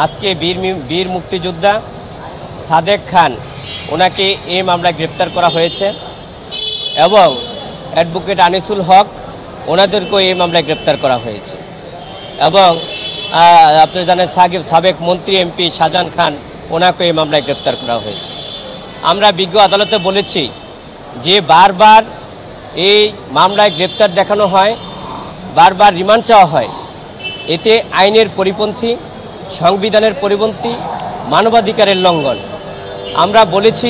আজকে বীর মুক্তিযোদ্ধা সাদেক খান ওনাকে এই মামলায় গ্রেপ্তার করা হয়েছে এবং অ্যাডভোকেট আনিসুল হক ওনাদেরকেও এই মামলায় গ্রেপ্তার করা হয়েছে এবং আপনারা জানেন সাবেক মন্ত্রী এমপি শাহজাহান খান ওনাকে এই মামলায় গ্রেপ্তার করা হয়েছে। আমরা বিজ্ঞ আদালতে বলেছি যে বারবার এই মামলায় গ্রেপ্তার দেখানো হয়, বারবার রিমান্ড চাওয়া হয়, এতে আইনের পরিপন্থী, সংবিধানের পরিপন্থী, মানবাধিকারের লঙ্ঘন। আমরা বলেছি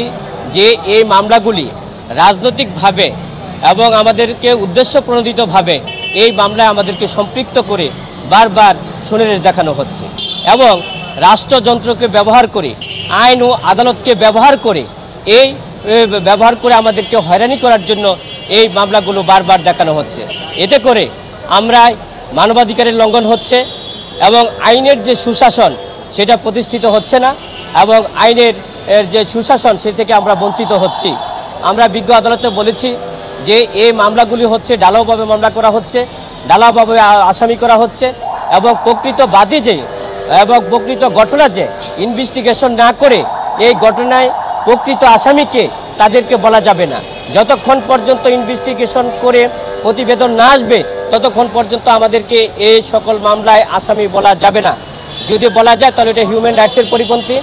যে এই মামলাগুলি রাজনৈতিকভাবে এবং আমাদেরকে উদ্দেশ্যপ্রণোদিতভাবে এই মামলায় আমাদেরকে সম্পৃক্ত করে বারবার সুনির্দেশ দেখানো হচ্ছে এবং রাষ্ট্রযন্ত্রকে ব্যবহার করে, আইন ও আদালতকে ব্যবহার করে আমাদেরকে হয়রানি করার জন্য এই মামলাগুলো বারবার দেখানো হচ্ছে। এতে করে আমরা মানবাধিকারের লঙ্ঘন হচ্ছে এবং আইনের যে সুশাসন সেটা প্রতিষ্ঠিত হচ্ছে না এবং আইনের যে সুশাসন সে থেকে আমরা বঞ্চিত হচ্ছি। আমরা বিজ্ঞ আদালতে বলেছি যে এই মামলাগুলি হচ্ছে ঢালাওভাবে মামলা করা হচ্ছে, ঢালাওভাবে আসামি করা হচ্ছে এবং প্রকৃত বাদী যে এবং প্রকৃত ঘটনা যে ইনভেস্টিগেশন না করে এই ঘটনায় প্রকৃত আসামিকে তাদেরকে বলা যাবে না। যতক্ষণ পর্যন্ত ইনভেস্টিগেশন করে প্রতিবেদন না আসবে ততক্ষণ পর্যন্ত আমাদেরকে এই সকল মামলায় আসামি বলা যাবে না। যদি বলা যায় তাহলে এটা হিউম্যান রাইটসের পরিপন্থী,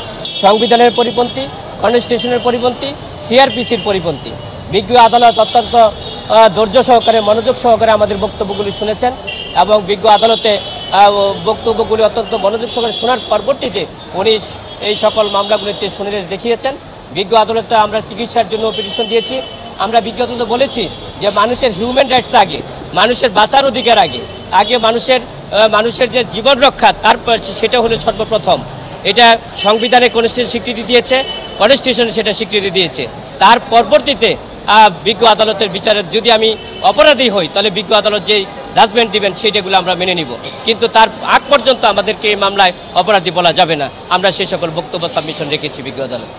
সংবিধানের পরিপন্থী, কনস্টিটিউশনের পরিপন্থী, সিআরপিসির পরিপন্থী। বিজ্ঞ আদালত অত্যন্ত ধৈর্য সহকারে, মনোযোগ সহকারে আমাদের বক্তব্যগুলি শুনেছেন এবং বিজ্ঞ আদালতে বক্তব্যগুলি অত্যন্ত মনোযোগ সহকারে শোনার পরবর্তীতে উনি এই সকল মামলাগুলিতে সুনির্দেশ দেখিয়েছেন। বিজ্ঞ আদালতে আমরা চিকিৎসার জন্য পিটিশন দিয়েছি। আমরা বিজ্ঞ আদালতে বলেছি যে মানুষের হিউম্যান রাইটস আগে, মানুষের বাঁচার অধিকার আগে মানুষের যে জীবন রক্ষা তারপর সেটা হলো সর্বপ্রথম। এটা সংবিধানে কনস্টিটিউশন স্বীকৃতি দিয়েছে, কনস্টিটিউশন সেটা স্বীকৃতি দিয়েছে। তার পরবর্তীতে বিজ্ঞ আদালতের বিচারে যদি আমি অপরাধী হই তাহলে বিজ্ঞ আদালত যেই জাজমেন্ট দিবেন সেটাগুলো আমরা মেনে নিব, কিন্তু তার আগ পর্যন্ত আমাদেরকে এই মামলায় অপরাধী বলা যাবে না। আমরা সেই সকল বক্তব্য সাবমিশন রেখেছি বিজ্ঞ আদালত।